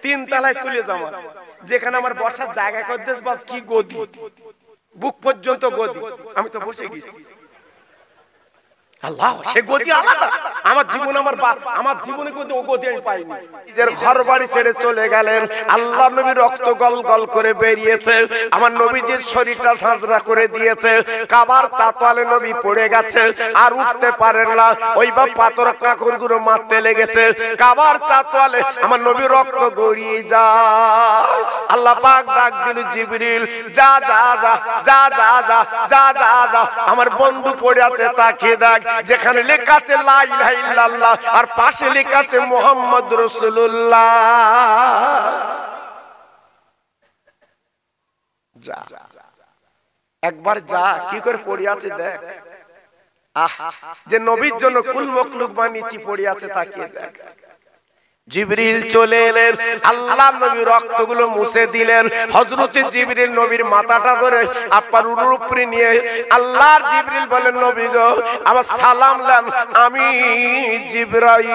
তিন তলায় তুলে যাওয়া, যেখানে আমার বসার জায়গা করে দিস বাপ, কি গদি, বুক পর্যন্ত গদি, আমি তো বসে গেছি। আল্লাহ, সে গদি আলাদা। আমার জীবন, আমার জীবনে কিন্তু ও গদি আমি পাইনি। নিজের ঘর বাড়ি ছেড়ে চলে গেলেন। আল্লাহ নবী রক্ত গল গল করে বেরিয়েছে, আমার নবীজির শরীরটা ঝাঁঝরা করে দিয়েছে। কাবার চাতালে নবী পড়ে গেছে, আর উঠতে পারেন না। ওই বাপ পাথর কাঁকরগুলো মারতে লেগেছে। কাবার চাতালে আমার নবী রক্ত গড়িয়ে যায়। আল্লাহ পাক ডাক দিল, জিবরিল যা যা যা যা যা যা যা যা যা, আমার বন্ধু পড়ে আছে, তাকিয়ে দেখ, যেখানে লেখা আছে লা ইলাহা ইল্লাল্লাহ আর পাশে লেখা আছে মুহাম্মদ রাসূলুল্লাহ। যা একবার যা, কি করে পড়ে আছে দেখ। আহ, যে নবীর জন্য কুল মখলুক বানিয়েছি পড়ে আছে, তাকিয়ে দেখ। জিবরিল চলে এলেন, আল্লাহর নবী রক্তগুলো মুছে দিলেন। হযরত জিবরিল নবীর মাথাটা ধরে আপনার উরুর উপরে নিয়ে আল্লাহর জিবরিল বলেন, নবী গো আমার সালাম দেন, আমি জিবরাইল।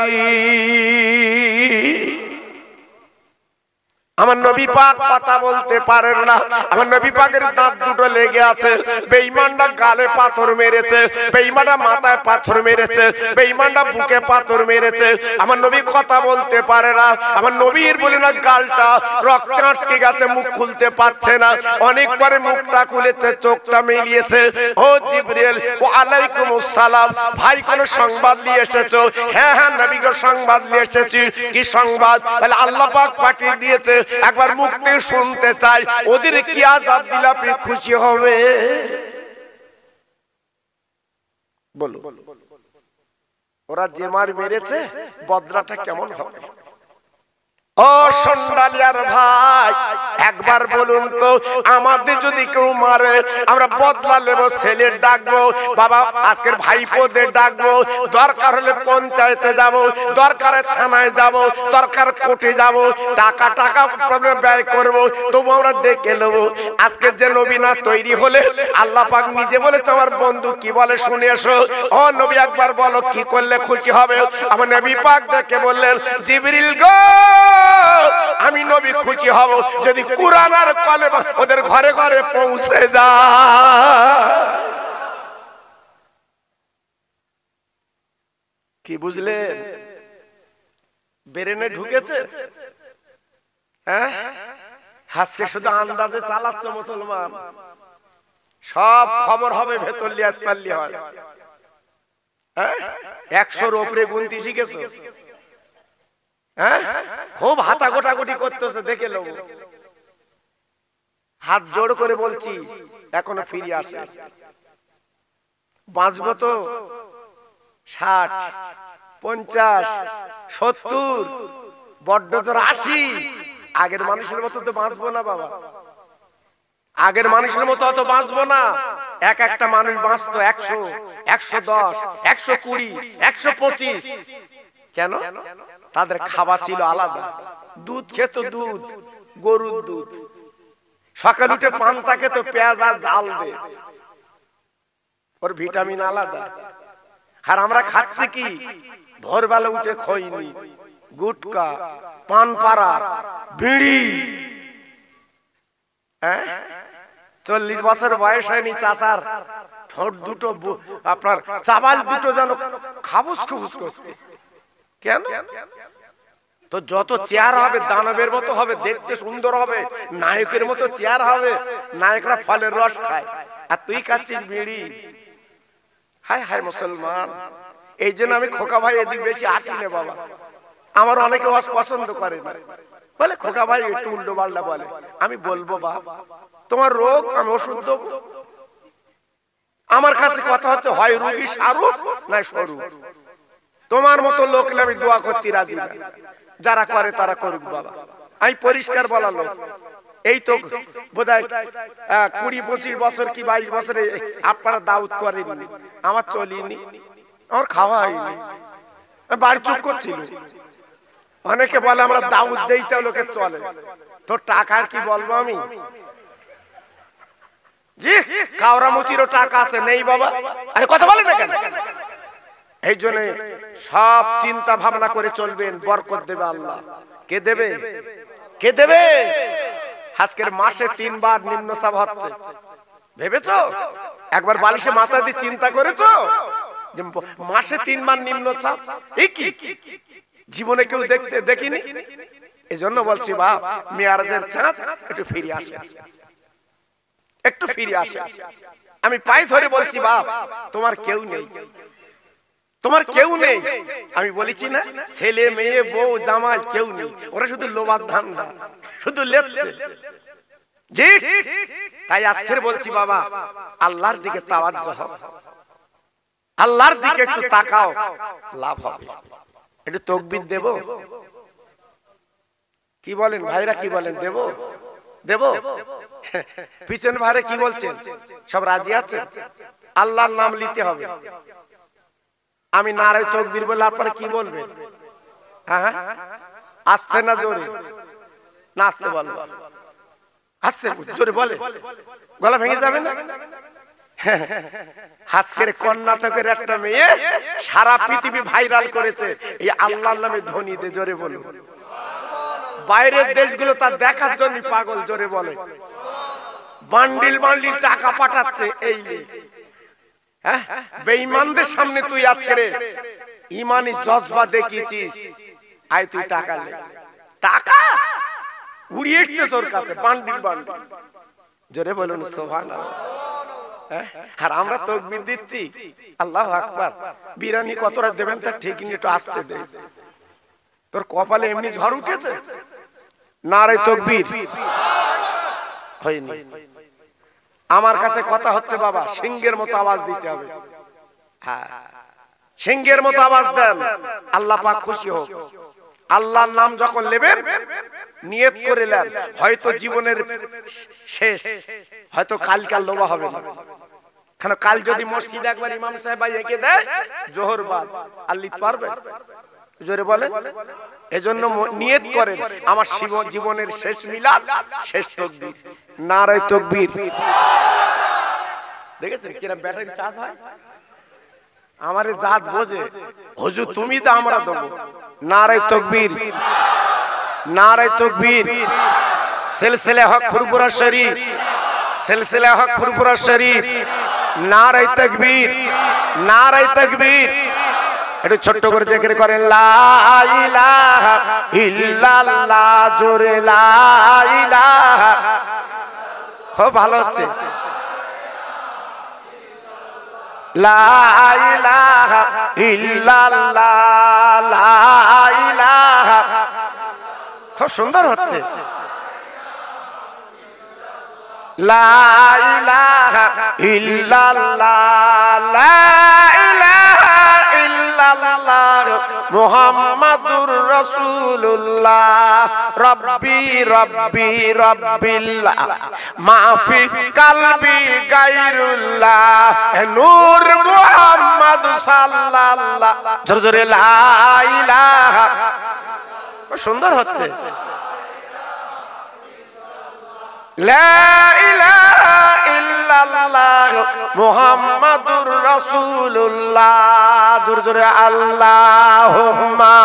আমার নবী পাক কথা বলতে পারেন না, আমার নবী পাকের দাঁত দুটো লেগে আছে। বেঈমানটা গালে পাথর মেরেছে, বেঈমানটা মাথায় পাথর মেরেছে, বেঈমানটা বুকে পাথর মেরেছে। আমার নবী কথা বলতে পারে না। আমার নবীর বলে না গালটা রক্তে আটকে গেছে, মুখ খুলতে পারছে না। অনেক পরে মুখটা খুলেছে, চোখটা মিলিয়েছে। ও জিবরিল, ওয়া আলাইকুমুস সালাম, ভাই কোন সংবাদ নিয়ে এসেছো? হ্যাঁ হ্যাঁ নবী গো, সংবাদ নিয়ে এসেছি। কি সংবাদ? বলে আল্লাহ পাক পাঠিয়ে দিয়েছে, একবার মুখ থেকে শুনতে চাই, ওদের কি আযাব দিলে আপনি খুশি হবে? বলো, ওরা যে মার মেরেছে বদলাটা কেমন হবে? ও সন্ডালিয়ার ভাই, একবার বলুন তো, আমাদের যদি কেউ মারে আমরা বদলা নেব, ছেলে ডাকবো, বাবা আজকের ভাইপোদের ডাকবো, দরকার হলে পঞ্চায়েতে যাব, দরকারে থানায় যাব, দরকার কোর্টে যাব, টাকা টাকা ব্যয় করব, তবু আমরা দেখে নেব। আজকে যে নবী না তৈরি হলে, আল্লাহ পাক নিজে বলেছে, আমার বন্ধু কি বলে শুনে এসো। ও নবী একবার বলো কি করলে খুশি হবে? আমার নবী পাক ডেকে বললেন, জিবরিল গো, আমি নবী খুশি হব যদি কুরআন আর কলেমা ওদের ঘরে ঘরে পৌঁছে যায়। কি বুঝলেন? ব্রেনে ঢুকেছে? হ্যাঁ, আজকে শুধু আন্দাজে চালাচ্ছে মুসলমান, সব খবর হবে ভেতর লিয়াত পাল্লি হয়। হ্যাঁ, 100-র উপরে গুনতি শিখেছো? হ্যাঁ, খুব হাতা গোটাগুটি করতেছে, দেখে লোক হাত জোড় করে বলছি, এখনো ফিরে আসে। বাঁচবো তো 60, 50, 70, বড্ড জোর 80। আগের মানুষের মতো তো বাঁচবো না বাবা, আগের মানুষের মতো অত বাঁচবো না। এক একটা মানুষ বাঁচতো 100, 110, 120, 125। কেন? তাদের খাওয়া ছিল আলাদা। দুধ খেত, দুধ, গরুর দুধ। সকাল উঠে পান্তা খেত, পেঁয়াজ আর জাল দিয়ে, ওর ভিটামিন আলাদা। আর আমরা খাচ্ছি কি? ভোরবেলা উঠে খৈনি, গুটকা, পান পাড়া, বিড়ি। 40 বছর বয়স হয়নি চাচার ঠোঁট দুটো, আপনার চাবাল দুটো যেন খাবুস খুবুস করতে। কেন? তো যত চেয়ার হবে দানবের মতো হবে, দেখতে সুন্দর হবে, নায়কের মতো চেয়ার হবে। নায়করা ফলের রস খায়, আর তুই খাচ্ছিস বিড়ি। হায় হায় মুসলমান। এই জন্য আমি খোকা ভাই এদিক বেশি আসি না বাবা। আমার অনেকে পছন্দ করে না, বলে খোকা ভাই একটু উল্টো পাল্টা বলে। আমি বলবো বাবা তোমার রোগ, আমি ওষুধ দেবো। আমার কাছে কথা হচ্ছে, হয় রোগী সারুক না সরু। তোমার মতো লোক আমি দোয়া করতে রাজি না। যারা করে তারা করুক বাবা, আমি পরিষ্কার বলা লোক। এই তো বোধহয় 20-25 বছর কি 22 বছরে আপনারা দাউদ করেননি, আমার চলিনি, আমার খাওয়া হয়নি, বাড়ি চুপ করছিল। অনেকে বলে আমরা দাউদ দেই তো লোকে চলে। তোর টাকার কি বলবো আমি? জি, কাওরামুচিরও টাকা আছে, নেই বাবা? আরে কথা বলেন না কেন? এই জন্য সব চিন্তা ভাবনা করে চলবেন, বরকত দেবে আল্লাহ। কে দেবে? কে দেবে? আজকের মাসে 3 বার নিম্নচাপ হচ্ছে, ভেবেছো? একবার বালিশে মাথা দিয়ে চিন্তা করেছো যে মাসে 3 বার নিম্নচাপ? এই কি জীবনে কেউ দেখিনি? এজন্য বলছি বাপ, মেয়ারাজের চাঁদ একটু ফিরে আসে, একটু ফিরে আসে। আমি পাই ধরে বলছি বাপ, তোমার কেউ নেই, তোমার কেউ নেই। আমি বলেছি না, ছেলে মেয়ে বউ জামাই কেউ নেই, ওরা শুধু লোভার ধান্দা, শুধু লেচ্ছে। জি, তাই আজকের বলছি বাবা, আল্লাহর দিকে তাওয়াজ্জুহ হবে, আল্লাহর দিকে একটু তাকাও, লাভ হবে। একটু তাকবীর দেব, কি বলেন ভাইরা, কি বলেন? দেব? দেব? পিছন ভাইরা কি বলছেন? সব রাজি আছে? আল্লাহর নাম নিতে হবে। আমি নারে তাকবীর বলে আপনারা কি বলবেন? হ্যাঁ, আস্তে না জোরে? না আস্তে বলবো, আস্তে জোরে বলে, গলা ভেঙে যাবে না? আজকের কর্ণাটকের একটা মেয়ে সারা পৃথিবী ভাইরাল করেছে এই আল্লাহর নামে ধ্বনি দে, জোরে বলো। বাইরের দেশগুলো তার দেখার জন্য পাগল, জোরে বলে। বান্ডিল বান্ডিল টাকা পাঠাচ্ছে। এই হ্যাঁ, বেঈমানদের সামনে তুই আজকে ইমানি জজবা দেখিয়েছিস, আয় তুই টাকা নে, টাকা উড়িয়ে এসছে তোর কাছে বান্ডিল বান্ডিল, জোরে বলুন সুবহানাল্লাহ। আর আমরা তাকবীর দিচ্ছি, আল্লাহু আকবার। বিরানি কতটা দেবেন তার ঠিক নেই, একটু আস্তে দে। তোর কপালে এমনি ঝড় উঠেছে, নারে তাকবীর হয়নি। আমার কাছে কথা হচ্ছে বাবা, সিংহের মতো আওয়াজ দিতে হবে। হ্যাঁ, সিংহের মতো আওয়াজ দেন, আল্লাহ পাক খুশি হোক। আল্লাহর নাম যখন নেবেন, নিয়ত করে নেন, হয়তো জীবনের শেষ, হয়তো কালকাল লোভা হবে না। কারণ কাল যদি মসজিদে একবার ইমাম সাহেব এঁকে দেয় জোহর বাদ, আর লিখতে পারবে? জোরে বলেন। এজন্য নিয়ত করেন, আমার জীবনের শেষ মিলাদ, শেষ তাকবীর, নারে তাকবীর। দেখেছেন কিরকম ব্যাটারি চার্জ হয়? আমারে জাত বোঝে, হুজুর তুমি তো আমরা দেবো। নারে তাকবীর, নারে তাকবীর। সিলসিলা হক ফুরফুরা শরীফ, সিলসিলা হক ফুরফুরা শরীফ, নারে তাকবীর, নারে তাকবীর। একটু ছোট্ট করে জিকির করেন, লা ইলাহা ইল্লাল্লাহ, জোরে লা ইলাহা। খুব ভালো হচ্ছে, লা ইলাহা ইল্লাল্লাহ, লা ইলাহা। খুব সুন্দর হচ্ছে, লা ইলাহা ইল্লাল্লাহ, লা ইলাহা ইল্লাল্লাহ, মুহাম্মাদুর রাসূলুল্লাহ। রব্বি রব্বি রব্বিল্লাহ, মাফি কলবি গায়রুল্লাহ, নূর মুহাম্মদ সাল্লাল্লাহ। জোরে জোরে লা ইলাহা। সুন্দর হচ্ছে, লা ইলাহা ইল্লাল্লাহ, মুহাম্মাদুর রাসূলুল্লাহ। জোরে জোরে আল্লাহুম্মা।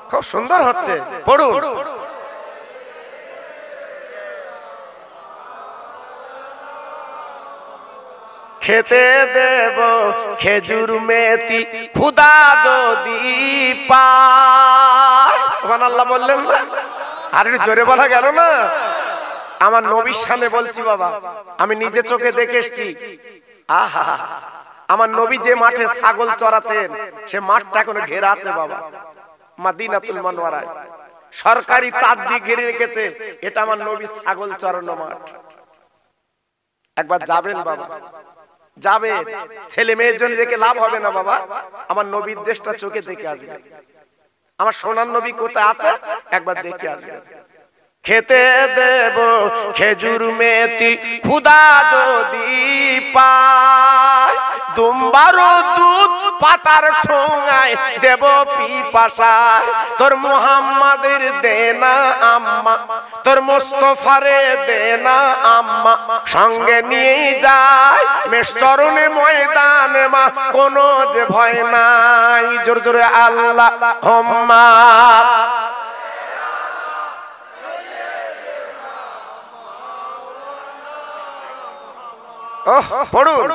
খুব সুন্দর হচ্ছে, পড়ুন। খেতে দেব খেজুর মেথি, খুদা যদি পায়। সুবহানাল্লাহ বললেন না? আর একটু জোরে বলা গেল না? আমার নবীর সামনে বলছি বাবা, আমি নিজে চোখে দেখে এসেছি। আহা, আমার নবী যে মাঠে ছাগল চড়াতেন, সে মাঠটা এখনো ঘেরা আছে বাবা, মদিনাতুল মুনাওয়ারায় সরকারি তার দিয়ে ঘিরে রেখেছে। এটা আমার নবী ছাগল চড়ানো মাঠ। একবার যাবেন বাবা, যাবে। ছেলে মেয়ের জন্য রেখে লাভ হবে না বাবা, আমার নবীর দেশটা চোখে দেখে আসবে। আমার সোনার নবী কোথায় আছে একবার দেখে আসবে। খেতে দেব খেজুর মেথি, খুদা যদি পায়, দুম্বারও দুধ পাতার ঠোঙায় দেব পিপাসায় তোর মুহাম্মাদের দেনা আম্মা তোর মুস্তাফারে দেনা আম্মা সঙ্গে নিয়ে যায় মেশচরণে ময়দানে মা কোনো যে ভয় নাই জোরে জোরে আল্লাহুম্মা পড়ুন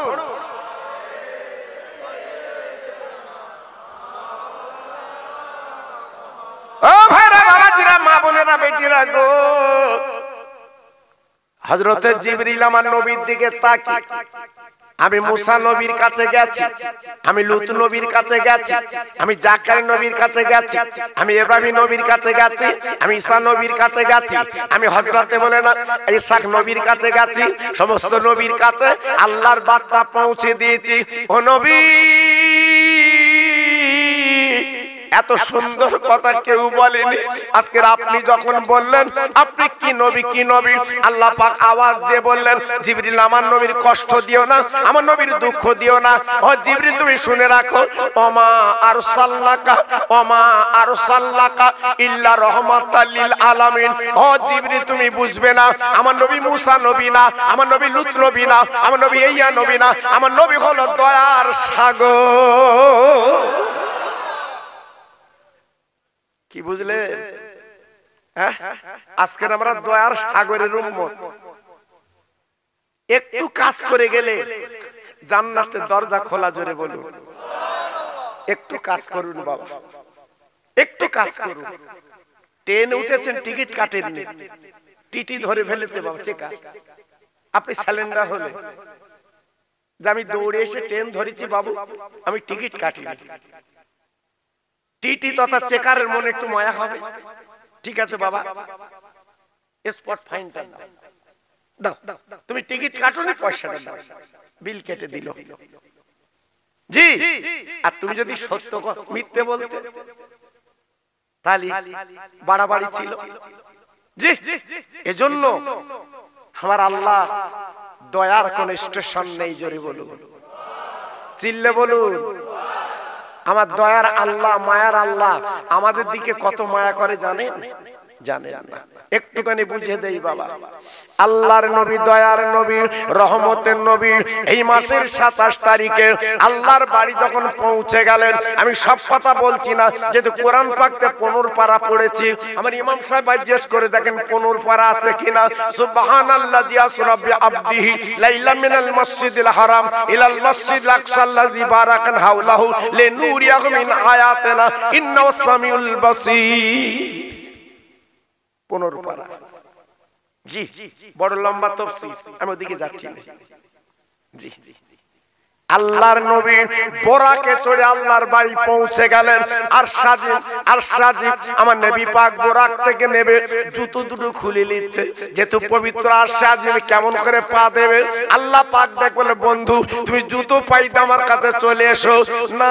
ও ভাইরা বাবাজিরা মা বোনেরা বেটিরা গো হযরতে জিবরিল আমার নবীর দিকে তাকিয়ে আমি মুসা নবীর কাছে গেছি আমি লূত নবীর কাছে গেছি আমি জাকারিয়া নবীর কাছে গেছি আমি ইব্রাহিম নবীর কাছে গেছি আমি ঈসা নবীর কাছে গেছি আমি হযরতে বলে না ইসহাক নবীর কাছে গেছি সমস্ত নবীর কাছে আল্লাহর বার্তা পৌঁছে দিয়েছি ও নবী এত সুন্দর কথা কেউ বলেনি আজকে আপনি যখন বললেন আপনি কি নবী আল্লাহ পাক আওয়াজ দিয়ে বললেন জিবরিল আমার নবীর কষ্ট দিও না আমার নবীর দুঃখ দিও না ও জিবরিল তুমি শুনে রাখো ওমা আরসালনাকা ইল্লা রাহমাতাল লিল আলামিন ও জিবরিল তুমি বুঝবে না আমার নবী মুসা নবী না আমার নবী লূত নবী না আমার নবী ইয়া নবী না আমার নবী হলো দয়ার সাগর কি বুঝলে আজকের আমরা দয়ার সাগরের উম্মত একটু কাজ করে গেলে জান্নাতের দরজা খোলা জোরে বলুন একটু কাজ করুন বাবা একটু কাজ করুন ট্রেন উঠেছেন টিকিট কাটেননি টিটি ধরে ফেলেছে বাবা চেকা আপনি সিলিন্ডার হলে যে আমি দৌড়ে এসে ট্রেন ধরেছি বাবু আমি টিকিট কাটিনি টিটি তথা চেকারের মনে একটু মায়া হবে ঠিক আছে বাবা স্পট ফাইনটা দাও তুমি টিকিট কাটোনি পয়সাটা দাও বিল কেটে দিল জি আর তুমি যদি সত্য মিথ্যে বলতে তাহলে বাড়াবাড়ি ছিল জি এজন্য আমার আল্লাহ দয়ার কোন স্টেশন নেই জোরে বলুন চিল্লে বলুন আমার দয়ার আল্লাহ মায়ার আল্লাহ আমাদের দিকে কত মায়া করে জানেন না একটুখানি বুঝে দেই বাবা আল্লাহর নবী দয়ার নবী রহমতের নবী এই মাসের 27 তারিখে আল্লাহর বাড়ি যখন পৌঁছে গেলেন আমি সব কথা বলছি না যেহেতু কোরআন পাকে 15 পারা পড়েছি আমার ইমাম সাহেব জিজ্ঞেস করে দেখেন 15 পারা আছে কিনা সুবহানাল্লাযী আসরা বিআবদিহি লাইলা মিনাল মাসজিদিল হারাম ইলাল মাসজিদিল আকসাল্লাযী বারাকানা হাওলাহু লিনুরিয়াহু মিন আয়াতিনা ইন্নাহু সামিউল বাসীর 15 পারা জি বড় লম্বা তাফসীর আমি ওদিকে যাচ্ছি না জি আল্লাহর নবী বোরাকে চড়ে আল্লাহর বাড়ি পৌঁছে গেলেন আর সাজি আমার নবী পাক বোরাক থেকে নেবে জুতো দুটো খুলে নিচ্ছে যেহেতু পবিত্র আর সাজি কেমন করে পা দেবে আল্লাহ পাক দেখ বলে বন্ধু তুমি জুতো পাই দিয়ে আমার কাছে চলে এসো না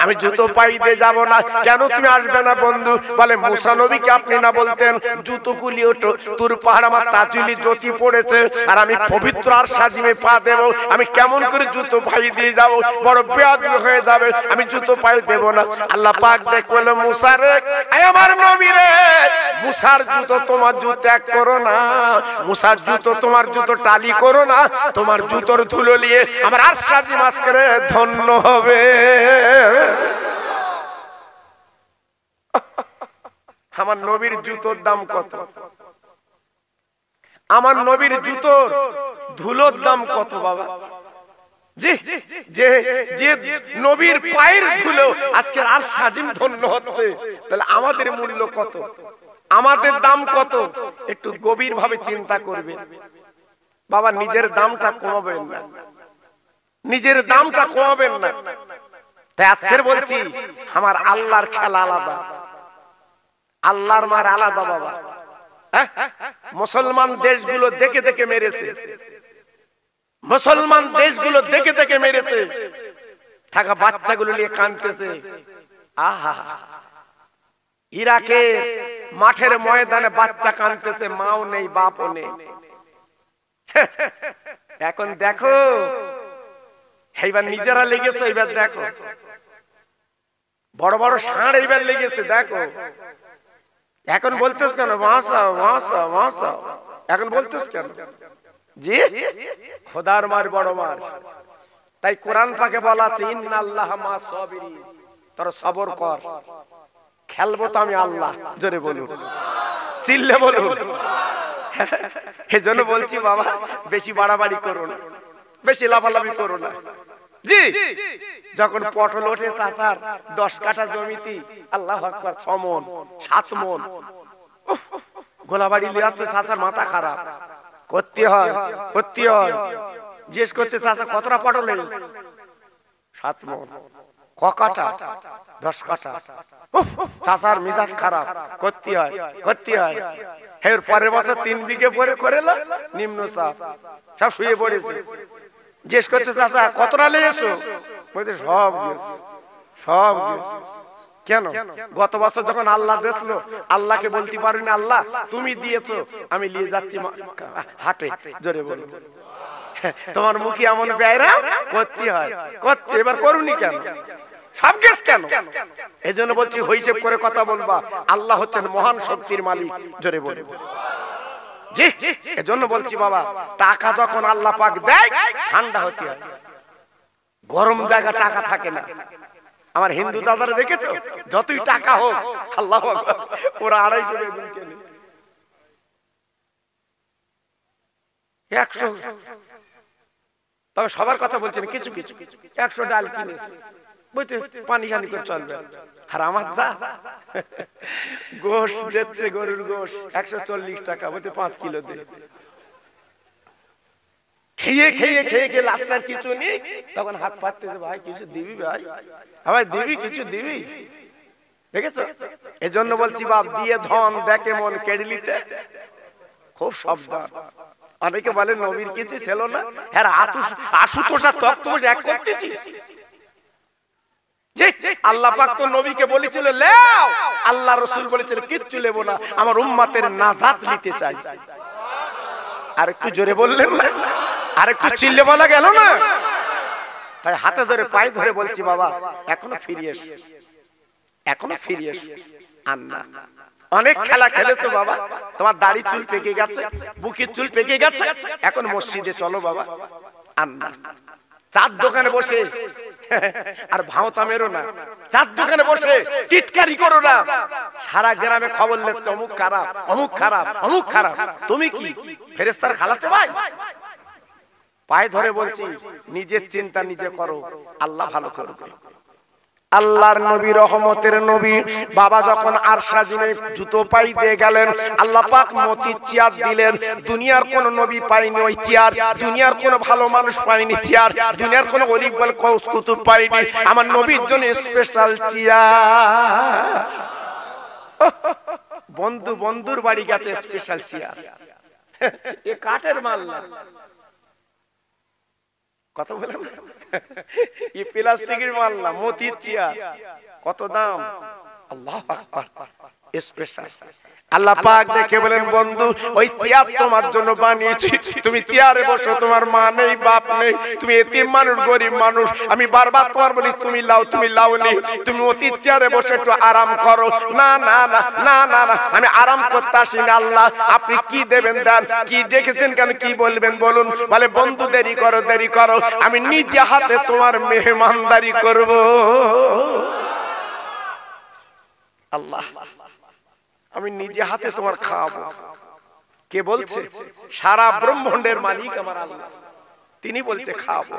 আমি জুতো পাই দিয়ে যাব না কেন তুমি আসবে না বন্ধু বলে মুসা নবীকে আপনি না বলতেন জুতো খুলি ওঠো তোর পাহাড় আমার তাজুলি জ্যোতি পড়েছে আর আমি পবিত্র আর সাজিমে পা দেব আমি কেমন করে জুতো পাই দিয়ে যাব বড় বেয়াদবি হয়ে যাবে আমি জুতো পাই দেব না আল্লাহ পাক দেখলো মুসা রে আয় আমার নবী রে মুসার জুতো তোমার জুতো ত্যাগ করো না মুসার জুতো তোমার জুতো টালি করো না তোমার জুতোর ধুলো নিয়ে আমার আরশাজি মাস করে ধন্য হবে আমার নবীর জুতোর দাম কত আমার নবীর জুতোর ধুলোর দাম কত বাবা জি যে যে নবীর পায়ের ধুলো আজকে আর সাজিম ধন্য হচ্ছে তাহলে আমাদের মূল্য কত আমাদের দাম কত একটু গভীর ভাবে চিন্তা করবে বাবা নিজের দামটা কমাবেন না নিজের দামটা কমাবেন না তাই আজকের বলছি আমার আল্লাহর খেলা আলাদা আল্লাহর মার আলাদা বাবা মুসলমান দেশগুলো দেখে দেখে মেরেছে মুসলমান দেশগুলো দেখে দেখে মেরেছে থাকা বাচ্চাগুলো নিয়ে কাঁদতেছে আহা ইরাকের মাঠের ময়দানে বাচ্চা কাঁদতেছে মাও নেই বাপও নেই এখন দেখো এইবার নিজেরা লেগেছে, এইবার দেখো বড় বড় ষাঁড় এইবার লেগেছে, দেখো এখন বলতেছ কেন মাসা মাসা মাসা, এখন বলতেছ কেন? জি, খোদার মার বড় মার। তাই কোরআন পাকে বলা আছে ইন্নাল্লাহা মা সাবিরিন, তোরা সবর কর। খেলবো তো আমি আল্লাহ, জোরে বলুন, চিল্লে বলুন। এজন্য বলছি বাবা বেশি বাড়াবাড়ি করো না, বেশি লাফালাফি করো না। জি, যখন পটল ওঠে চাচার 10 কাঠা জমিতে, আল্লাহু আকবার, 6 মণ 7 মণ, গোলাবাড়ি লিয়াচ্ছে, চাচার মাথা খারাপ, করতে হয় করতে হয়। জিজ্ঞেস করতে চাচা কতটা পটল হয়েছে? 7 মণ। ক কাঠা? 10 কাঠা। চাচার মিজাজ খারাপ, করতে হয় করতে হয়। এর পরের বছর 3 বিঘে পরে করেলো, নিম্ন চাপ, সব শুয়ে পড়েছে। জিজ্ঞেস করতে চাচা কতটা লেগেছো? বলতে সব গেছে, সব গেছে। কেন? গত বছর যখন আল্লাহ দিয়েছিল, আল্লাহকে বলতে পারবি না আল্লাহ তুমি দিয়েছো, আমি নিয়ে যাচ্ছি হাটে, জোরে বলো। তোমার মুখে এমন বেয়রা, করতে হয় করতে, এবার করুনি কেন? সব গেছ কেন? এজন্য বলছি হিসাব করে কথা বলবা, আল্লাহ হচ্ছেন মহান শক্তির মালিক, জোরে বলো। জি, এজন্য বলছি বাবা টাকা যখন আল্লাহ পাক দেয় ঠান্ডা হতে হয়, গরম জায়গা টাকা থাকে না। আমার হিন্দু দাদারা দেখেছো, যতই টাকা হোক আল্লাহু আকবার, ওরা 250 বেগুন কেনে, 100, তবে সবার কথা বলছেন, কিছু কিছু 100 ডাল কিনেছে, বুঝতে পানি খানি করে চলবে। আর আমার যা গোশ দিচ্ছে, গরুর গোশ 140 টাকা, বুঝতে 5 কিলো দে, খেয়ে খেয়ে খেয়ে খেয়ে লাস্টার কিছু নেই, তখন হাত পাততেছে, ভাই কিছু দিবি, ভাই ভাই দিবি, কিছু দিবি। দেখেছো? এজন্য বলছি বাপ দিয়ে ধন দেখে মন কেড়ে নিতে খুব সাবধান। অনেকে বলে নবীর কিছু ছিল না, হ্যাঁ আশুতোষা তক্তপোষ এক করতেছি। আল্লাহ পাক তো নবীকে বলেছিল লেও, আল্লাহ রাসূল বলেছিল কিচ্ছু নেব না, আমার উম্মতের নাজাত নিতে চাই। আর একটু জোরে বললেন না, আর একটু চিল্লে বলা গেল না। তাই হাতে ধরে পায়ে ধরে বলছি বাবা এখনো ফিরে এসো, এখনো ফিরে এসো। আন্না অনেক খেলা খেলেছো বাবা, তোমার দাড়ি চুল পেকে গেছে, বুকের চুল পেকে গেছে, এখন মসজিদে চলো বাবা। আন্না চার দোকানে বসে আর ভাওতা মেরো না, চার দোকানে বসে টিটকারি করো না, সারা গ্রামে খবর লেখছো অমুক খারাপ অমুক খারাপ অমুক খারাপ। তুমি কি ফেরেশতার খালাতো ভাই? পায়ে ধরে বলছি নিজের চিন্তা নিজে করো, আল্লাহ ভালো করবে। আল্লাহর নবী রহমতের নবী বাবা যখন আরশাজুনে জুতো পাই দিয়ে গেলেন, আল্লাহ পাক মতির চেয়ার দিলেন। দুনিয়ার কোন নবী পায়নি ওই চেয়ার, দুনিয়ার কোন ভালো মানুষ পায়নি চেয়ার, দুনিয়ার কোন গরিব বল কৌস কুতুব পায়নি, আমার নবীর জন্য স্পেশাল চেয়ার। বন্ধু বন্ধুর বাড়ি গেছে, স্পেশাল চেয়ার, এ কাঠের মাল না, কথা বলেন, এই প্লাস্টিকের মাল না, মতির চেয়ার। কত দাম? আল্লাহু আকবার, স্পেশাল। আল্লাহ পাক দেখে বলেন বন্ধু ওই চেয়ার তোমার জন্য বানিয়েছি, তুমি চেয়ারে বসো, তোমার মা নেই বাপ নেই, তুমি এতিম মানুষ গরিব মানুষ, আমি বারবার তোমার বলি তুমি লাও, তুমি লাও নি, তুমি মতির চেয়ারে বসে একটু আরাম করো। না না না না না না, আমি আরাম করতে আসি না, আল্লাহ আপনি কি দেবেন দেন, কি দেখেছেন কেন, কি বলবেন বলুন। বলে বন্ধু দেরি করো দেরি করো, আমি নিজে হাতে তোমার মেহমানদারি করব। আল্লাহ আমি নিজে হাতে তোমার খাওয়াবো। কে বলছে? সারা ব্রহ্মাণ্ডের মালিক আমার আল্লাহ, তিনি বলছে খাওয়াবো।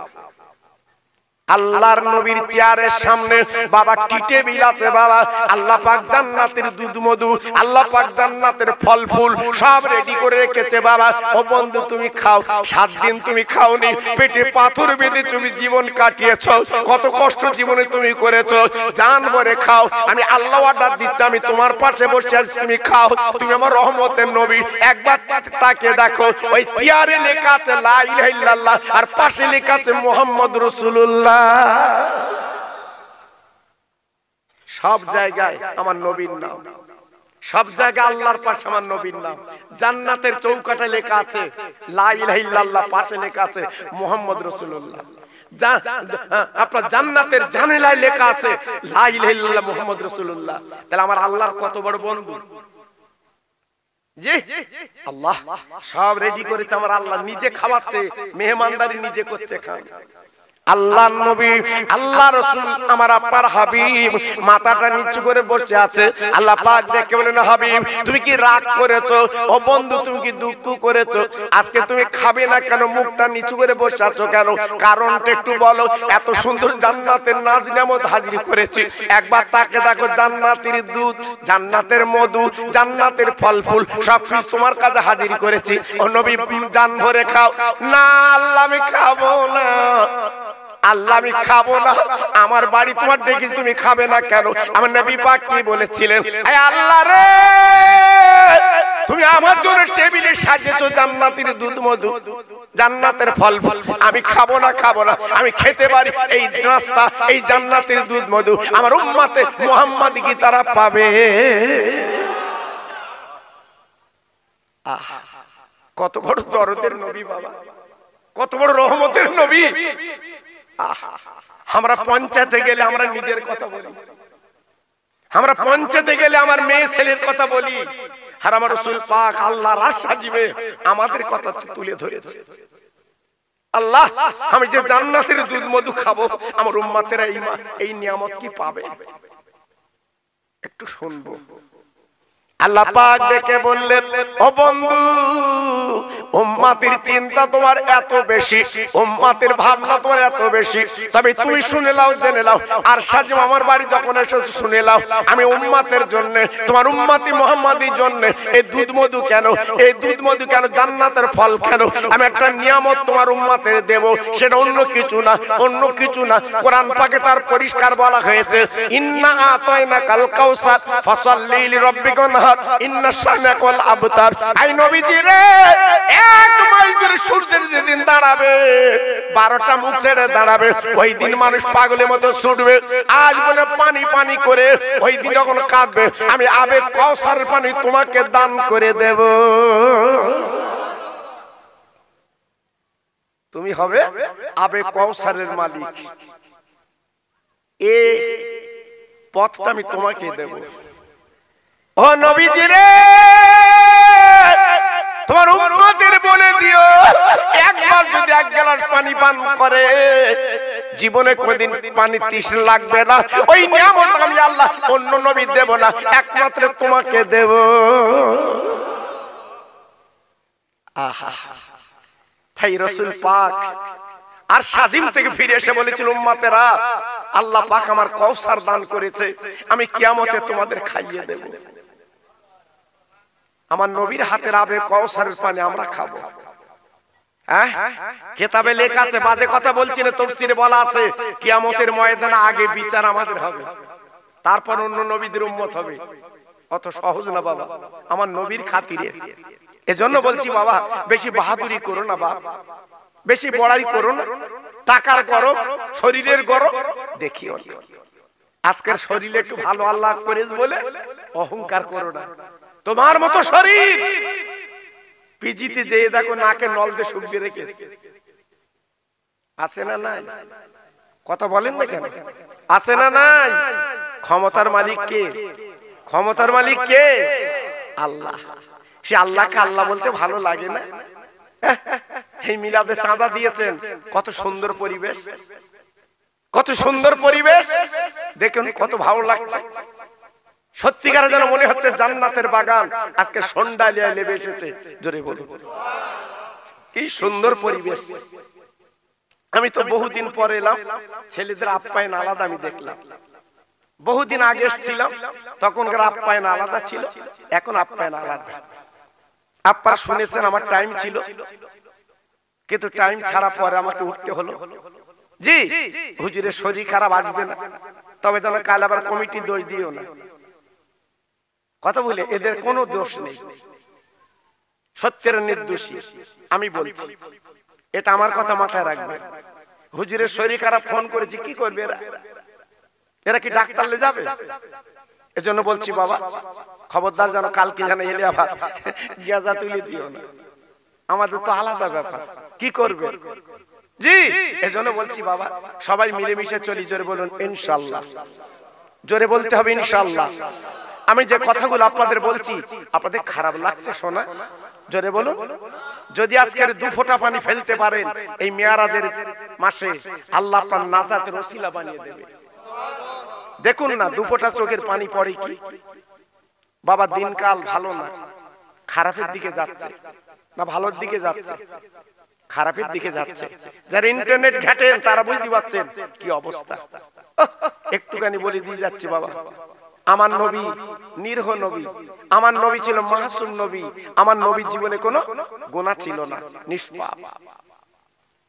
আল্লাহর নবীর চেয়ারের সামনে বাবা টিটে বিলাতে বাবা, আল্লাহ পাক জান্নাতের দুধ মধু, আল্লাহ পাক জান্নাতের ফল ফুল সব রেডি করে রেখেছে বাবা। ও বন্ধু তুমি খাও, 7 দিন তুমি খাওনি, পেটে পাথর বেঁধে তুমি জীবন কাটিয়েছো, কত কষ্ট জীবনে তুমি করেছো, জান ভরে খাও। আমি আল্লাহ অর্ডার দিচ্ছি, আমি তোমার পাশে বসে আছি, তুমি খাও, তুমি আমার রহমতের নবী। একবার তাকে দেখো, ওই চেয়ারে লেখা আছে লা ইলাহা ইল্লাল্লাহ, আর পাশে লেখা আছে মুহাম্মদ রাসূলুল্লাহ। সব জায়গায় আমার নবীর নাম, সব জায়গায় আল্লাহর পাশে আমার নবীর নাম। জান্নাতের চৌকাঠে লেখা আছে লা ইলাহা ইল্লাল্লাহ, পাশে লেখা আছে মুহাম্মদ রাসূলুল্লাহ। আপনার জান্নাতের জানালায় লেখা আছে লা ইলাহা ইল্লাল্লাহ মুহাম্মদ রাসূলুল্লাহ। তাহলে আমার আল্লাহর কত বড় বন্ধু। জি আল্লাহ সব রেডি করেছে, আমার আল্লাহ নিজে খাওয়াচ্ছে, মেহমানদারি নিজে করছে, খান। আল্লাহর নবী আল্লাহ রাসূল আমার আপার হাবিব মাথাটা নিচু করে বসে আছে। আল্লাহ পাক দেখে বলেন, হাবিব তুমি কি রাগ করেছো? ও বন্ধু তুমি কি দুঃখ করেছো? আজকে তুমি খাবে না কেন? মুখটা নিচু করে বসে আছো কেন? কারণটা একটু বলো। এত সুন্দর জান্নাতের নাজ নিয়ামত হাজির করেছি, একবার তাকে দেখো। জান্নাতের দুধ, জান্নাতের মধু, জান্নাতের ফল ফুল সবকিছু তোমার কাছে হাজির করেছি। ও নবী জান ভরে খাও। না আল্লাহ আমি খাবো না, আল্লাহ আমি খাবো না। আমার বাড়ি তোমার ডেকে তুমি খাবে না কেন? আমার নবী পাক কি বলেছিলেন? আয় আল্লাহ রে, তুমি আমার জন্য টেবিলে সাজিয়েছো জান্নাতের দুধ মধু, জান্নাতের ফল ফল, আমি খাবো না, খাবো না। আমি খেতে পারি এই নাস্তা, এই জান্নাতের দুধ মধু আমার উম্মতে মুহাম্মাদি কি তারা পাবে? কত বড় দরদের নবী বাবা, কত বড় রহমতের নবী। আমরা পঞ্চায়েতে গেলে আমরা নিজের কথা বলি, আমরা পঞ্চায়েতে গেলে আমার মেয়ে ছেলের কথা বলি, আর আমার রাসূল পাক আল্লাহ রাস সাজিবে আমাদের কথা তুলে ধরেছে। আল্লাহ আমি যে জান্নাতের দুধ মধু খাবো, আমার উম্মতেরা এই নিয়ামত কি পাবে? একটু শুনবো। আল্লাহ পাক ডেকে বললেন, ও বন্ধু উম্মতের চিন্তা তোমার এত বেশি, উম্মতের ভাবনা তোমার এত বেশি, তবে তুমি শুনে নাও, জেনে নাও। আর সাজিম আমার বাড়ি যখন এসে শুনে নাও, আমি উম্মতের জন্য, তোমার উম্মতি মুহাম্মাদির জন্য এই দুধ মধু কেন, এই দুধ মধু কেন, জান্নাতের ফল কেন, আমি একটা নিয়ামত তোমার উম্মতের দেব। সেটা অন্য কিছু না, অন্য কিছু না। কোরআন পাকে তার পরিষ্কার বলা হয়েছে, ইন্না আতাইনাকাল কাউসার ফাসাল্লি লিরাব্বিকা ওয়ানহার ইন্না শানিআকাল আবতার। আই নবীজি রে, এক মাস ধরে সূর্যের যেদিন দাঁড়াবে, 12টা মুখ ছেড়ে দাঁড়াবে, ওই দিন মানুষ পাগলের মতো ছুটবে। আজ বলে পানি পানি করে, ওই দিন যখন কাঁদবে, আমি আবে কাউসারের পানি তোমাকে দান করে দেব। তুমি হবে আবে কাউসারের মালিক, এই পথটা আমি তোমাকে দেব। ও নবীজি রে, তোমার উম্মতের বলে দিও, একবার যদি এক গ্লাস পানি পান করে, জীবনে কোনদিন পানি তৃষ্ণা লাগবে না। ওই নিয়ামত আমি আল্লাহ অন্য নবী দেব না, একমাত্র তোমাকে দেব। আহা, তাই রাসূল পাক আর শাজিম থেকে ফিরে এসে বলেছিল, উম্মতেরা আল্লাহ পাক আমার কাউসার দান করেছে, আমি কিয়ামতে তোমাদের খাইয়ে দেব। আমার নবীর হাতের আবে কাউসারের পানি আমরা খাবো। হ্যাঁ, কিতাবে লেখা আছে, বাজে কথা বলছি না, তাফসীরে বলা আছে কিয়ামতের ময়দানে আগে বিচার আমাদের হবে, তারপর অন্য নবীদের উম্মত হবে। অত সহজ না বাবা, আমার নবীর খাতিরে। এজন্য বলছি বাবা, বেশি বাহাদুরি করো না বাপ, বেশি বড়াই করো না। টাকার গরম, শরীরের গরম দেখিও না। আজকের শরীরে একটু ভালো আল্লাহ করেছে বলে অহংকার করো না। তোমার মতো শরীর পিজিতে যেয়ে দেখো, নাকে নল দিয়ে শুকিয়ে রেখেছে, আছে না নাই? কথা বলেন না কেন? আছে না নাই? ক্ষমতার মালিক কে? ক্ষমতার মালিক কে? আল্লাহ। সে আল্লাহকে আল্লাহ বলতে ভালো লাগে না? এই মিলাদে চাঁদা দিয়েছেন, কত সুন্দর পরিবেশ, কত সুন্দর পরিবেশ, দেখুন কত ভালো লাগছে। সত্যিকার যেন মনে হচ্ছে জান্নাতের বাগান আজকে সন্ধ্যালিয়ায় লেবে এসেছে। জোরে বলুন, কি সুন্দর পরিবেশ। আমি তো বহুদিন পরে এলাম, ছেলেদের আপ্যায়ন আলাদা আমি দেখলাম। বহুদিন আগে এসেছিলাম, তখনকার আপ্যায়ন আলাদা ছিল, এখন আপ্যায়ন আলাদা। আপনারা শুনেছেন আমার টাইম ছিল, কিন্তু টাইম ছাড়া পরে আমাকে উঠতে হলো। জি হুজুরের শরীর খারাপ, আসবে না, তবে যেন কাল আবার কমিটি দোষ দিও না। কথা বলে এদের কোনো দোষ নেই, সত্যের নির্দোষী আমি বলছি, এটা আমার কথা মাথায় রাখবে। হুজুরের শরীর খারাপ, ফোন করেছি, কি করবে এরা? এরা কি ডাক্তারলে যাবে? এজন্য বলছি বাবা, খবরদার যেন কালকে যেন এলে আবার গিয়াজা তুলে দিও না। আমাদের তো আলাদা ব্যাপার, কি করবে? জি, এজন্য বলছি বাবা সবাই মিলেমিশে চলি, জোরে বলুন ইনশাআল্লাহ। জোরে বলতে হবে ইনশাআল্লাহ। আমি যে কথাগুলো আপনাদের বলছি আপনাদের খারাপ লাগছে শোনা? জোরে বলুন। যদি আজকের 2 ফোঁটা পানি ফেলতে পারেন এই মেয়ারাজের মাসে, আল্লাহ আপনার নাজাতের ওসিলা বানিয়ে দেবে। দেখুন না 2 ফোঁটা চোখের পানি পড়ে কি বাবা। দিনকাল ভালো না, খারাপের দিকে যাচ্ছে না ভালোর দিকে যাচ্ছে? খারাপের দিকে যাচ্ছে। যারা ইন্টারনেট ঘাটেন তারা বুঝতে পারছেন কি অবস্থা। একটুখানি বলে দিয়ে যাচ্ছি বাবা, আমার নবী নিরহ নবী, আমার নবী ছিল মাসুম নবী, আমার নবীর জীবনে কোনো গুনাহ ছিল না, নিষ্পাপ।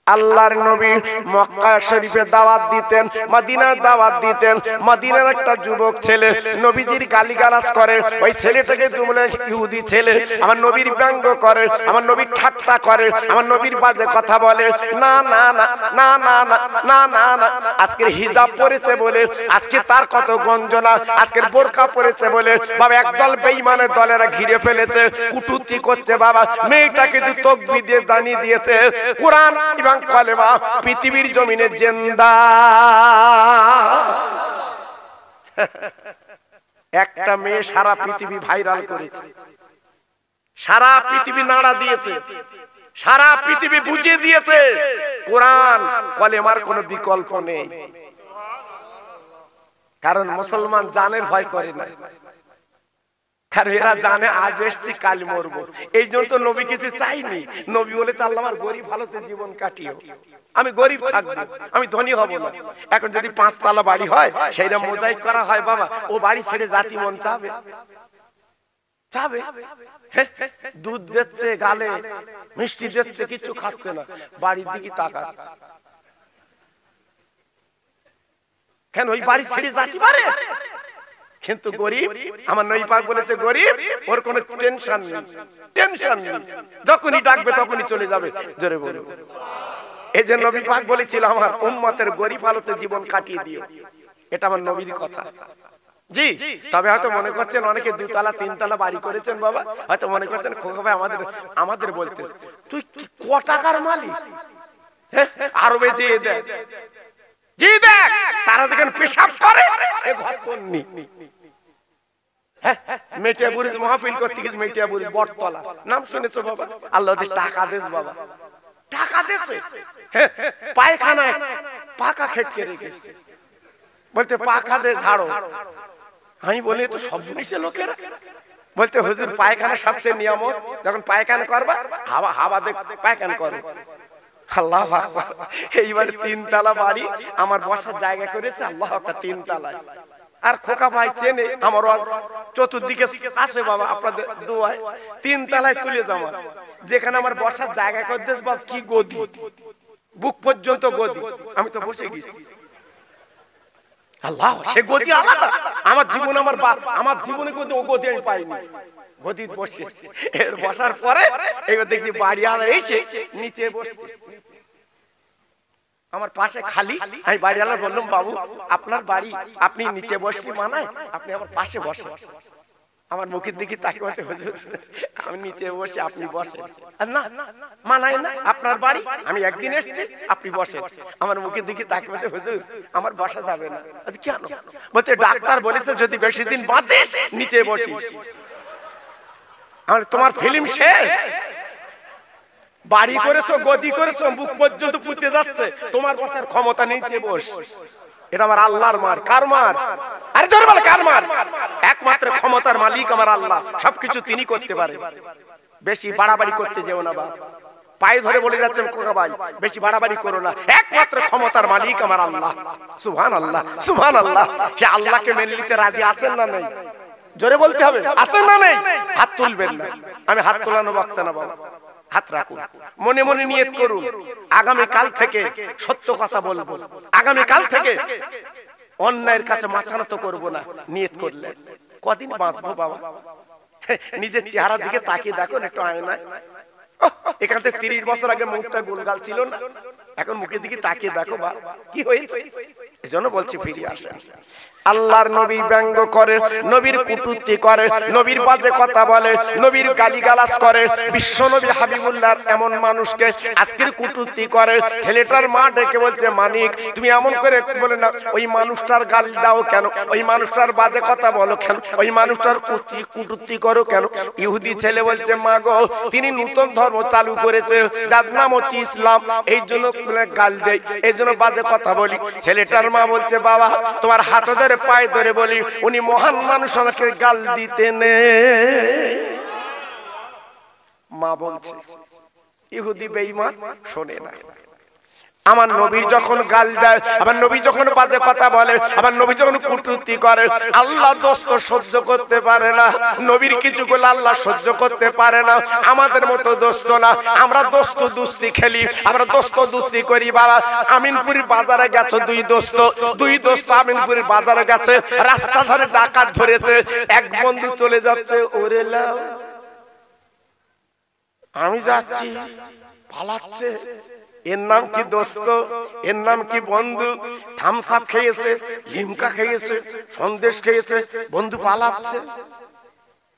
আল্লাহর নবী মক্কা শরীফে দাওয়াত দিতেন, মদিনায় দাওয়াত দিতেন। মদিনার একটা যুবক ছেলে নবীজির গালিগালাজ করে, ওই ছেলেটাকে দুমলে ইহুদি ছেলে আমার নবীর ব্যঙ্গ করে, আমার নবীর ঠাট্টা করে, আমার নবীর বাজে কথা বলে। না না না না না না না না না, আজকের হিজাব পরেছে বলে, আজকে তার কত গঞ্জনা, আজকের বোরকা পরেছে বলে বাবা একদল বেঈমানের দলেরা ঘিরে ফেলেছে, কুটুক্তি করছে বাবা। মেয়েটাকে তুই তাকবীর দিয়ে জানিয়ে দিয়েছে কোরআন এবং কালেমা পৃথিবীর জমিনে জিন্দা। একটা মেয়ে সারা পৃথিবী ভাইরাল করেছে, সারা পৃথিবী নাড়া দিয়েছে, সারা পৃথিবী বুঝিয়ে দিয়েছে কোরআন কালেমার কোনো বিকল্প নেই। কারণ মুসলমান জানের ভয় করে না, কারণ এরা জানে আজ এসছি কাল মরবো। এই জন্য তো নবী কিছু চাইনি। নবী বলেছে আল্লাহ আমার গরিব হালতে জীবন কাটিও, আমি গরিব থাকবো, আমি ধনী হব না। এখন যদি 5 তলা বাড়ি হয় সেইটা মোজাইক করা হয় বাবা, ও বাড়ি ছেড়ে জাতি মন চাবে? চাবে? দুধ দিচ্ছে গালে, মিষ্টি দিচ্ছে, কিছু খাচ্ছে না, বাড়ির দিকে তাকাচ্ছে। কেন? ওই বাড়ি ছেড়ে জাতি পারে? কিন্তু গরিব, আমার নবী পাক বলেছে গরিব ওর কোনো টেনশন নেই, টেনশন নেই, যখনই ডাকবে তখনই চলে যাবে। জোরে বলুন। এই যে নবী পাক বলেছিল আমার উম্মতের গরিব হালতে জীবন কাটিয়ে দিও, এটা আমার নবীর কথা। জি, তবে হয়তো মনে করছেন অনেকে 2 তলা 3 তলা বাড়ি করেছেন বাবা, হয়তো মনে করছেন খোকা ভাই আমাদের বলতে তুই ক টাকার মালিক? আরবে যেয়ে দেখ, জি দেখ তারা যখন পেশাব করে সে ঘর কোননি। মেটিয়াবুড়ি মাহফিল করতে গেছে, মেটিয়াবুড়ি বটতলা, নাম শুনেছো বাবা? আল্লাহ টাকা দেশ বাবা, টাকা দেশে পায়খানায় পাকা খেটকে রেখেছে, বলতে পাখা দে ঝাড়ো। আমি বলি তো সব জিনিসের লোকেরা বলতে হুজুর পায়খানা সবচেয়ে নিয়ামত, যখন পায়খানা করবা হাওয়া হাওয়া দেখ পায়খানা করো। আল্লাহু আকবার। এইবার 3 তলা বাড়ি আমার বসার জায়গা করেছে, আল্লাহু আকবার, 3 তলায়। আর খোকা ভাই চেনে আমার চতুর্দিকে আছে বাবা, আপনাদের দোয়ায় 3 তলায় তুলে যাওয়া, যেখানে আমার বসার জায়গা করে দিস বাবা, কি গদি, বুক পর্যন্ত গদি, আমি তো বসে গেছি। আল্লাহ, সে গদি আলাদা। আমার জীবন আমার জীবনে কিন্তু ও গদি আমি পাইনি। গদি বসে এর বসার পরে এবার দেখি বাড়ি আলা এসে নিচে বসতে, আমার পাশে খালি। আমি বাড়িওয়ালা বললাম বাবু আপনার বাড়ি, আপনি নিচে বসলে মানায়, আপনি আমার পাশে বসে। আমার মুখের দিকে তাকিয়ে হুজুর আমি নিচে বসে আপনি বসেন। না মানায় না, আপনার বাড়ি, আমি একদিন এসেছি, আপনি বসেন। আমার মুখের দিকে তাকিয়ে হুজুর আমার বসা যাবে না। কেন? বলতে ডাক্তার বলেছে যদি বেশি দিন বাঁচিস নিচে বসিস। তোমার ফিল্ম শেষ, বাড়ি করেছো, গদি করেছো, মুখ পর্যন্ত পুঁতে যাচ্ছে, তোমার বসার ক্ষমতা নেই, নিচে বস। এটা আমার আল্লাহর মার। কার মার? আরে জোরে বল কার মার? একমাত্র ক্ষমতার মালিক আমার আল্লাহ, সবকিছু তিনি করতে পারে। বেশি বাড়াবাড়ি করতে যেও না বাবা, পায়ে ধরে বলে যাচ্ছেন খোকা ভাই বেশি বাড়াবাড়ি করো না, একমাত্র ক্ষমতার মালিক আমার আল্লাহ। সুবহানাল্লাহ সুবহানাল্লাহ। সে আল্লাহকে মেনে নিতে রাজি আছেন না নেই? জোরে বলতে হবে, আছেন না নেই? হাত তুলবেন না, আমি হাত তোলানো বক্তা না বাবা, হাত রাখুন, মনে মনে নিয়ত করুন আগামী কাল থেকে সত্য কথা বলবো, আগামী কাল থেকে অন্যায়ের কাছে মাথা নত করবো না। নিয়ত করলে কদিন বাঁচবো বাবা? নিজের চেহারার দিকে তাকিয়ে দেখুন একটু আয়নায়। এখান থেকে 30 বছর আগে মুখটা গোলগাল ছিল না, এখন মুখের দিকে তাকিয়ে দেখো বা কি হয়েছে। এজন্য বলছি ফিরে আসেন। আল্লাহর নবীর ব্যঙ্গ করে, নবীর কুটুক্তি করে, নবীর বাজে কথা বলে, নবীর গালিগালাজ করে, বিশ্ব নবী হাবিবুল্লাহর এমন মানুষকে আজকের কুটুক্তি করে। ছেলেটার মা ডেকে বলছে, মানিক তুমি এমন করে বলে না, ওই মানুষটার গালি দাও কেন, ওই মানুষটার বাজে কথা বলো কেন, ওই মানুষটার কুটুক্তি করো কেন? ইহুদি ছেলে বলছে, মা গো তিনি নতুন ধর্ম চালু করেছে যার নাম হচ্ছে ইসলাম, এই জন্য গাল দেই, এই জন্য বাজে কথা বলি। ছেলেটার মা বলছে, বাবা তোমার হাত ধরে পায়ে ধরে বলি, উনি মহান মানুষ, আমাকে গাল দিতে নেই। মা বলছে, ইহুদি বেঈমান শোনে না। আমার নবীর যখন গাল দেয়, আমার নবী যখন বাজে কথা বলে, আমার নবী যখন কটূক্তি করে, আল্লাহ দোস্ত সহ্য করতে পারে না। নবীর কিছু করলে আল্লাহ সহ্য করতে পারে না। আমাদের মতো দোস্ত না, আমরা দোস্ত দুস্তি খেলি, আমরা দোস্ত দুস্তি করি। বাবা আমিনপুরের বাজারে গেছে দুই দোস্ত আমিনপুরের বাজারে গেছে, রাস্তা ধরে ডাকাত ধরেছে, এক বন্ধু চলে যাচ্ছে, ওরে লাও আমি যাচ্ছি, পালাচ্ছে। এর নাম কি দোস্ত, এর নাম কি বন্ধু? থামস আপ খেয়েছে, লিমকা খেয়েছে, সন্দেশ খেয়েছে, বন্ধু পালাচ্ছে।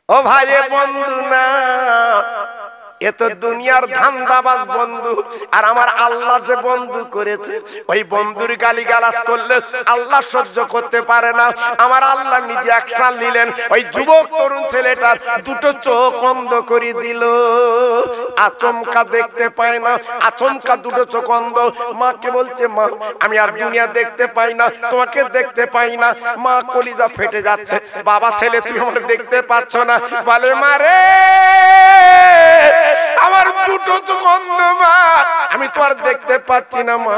ও ভাই এ বন্ধু না, এ তো দুনিয়ার ধান্দাবাজ বন্ধু। আর আমার আল্লাহ যে বন্ধু করেছে, ওই বন্ধুর গালিগালাজ করলে আল্লাহ সহ্য করতে পারে না। আমার আল্লাহ নিজে অ্যাকশন নিলেন, ওই যুবক তরুণ ছেলেটার দুটো চোখ অন্ধ করে দিল। আচমকা দেখতে পায় না, আচমকা দুটো চোখ অন্ধ। মাকে বলছে, মা আমি আর দুনিয়া দেখতে পাই না, তোমাকে দেখতে পাই না। মা কলিজা ফেটে যাচ্ছে, বাবা ছেলে তুমি আমাকে দেখতে পাচ্ছ না। বলে, মারে আমার দুটো চোখ অন্ধ মা, আমি তোমার দেখতে পাচ্ছি না মা,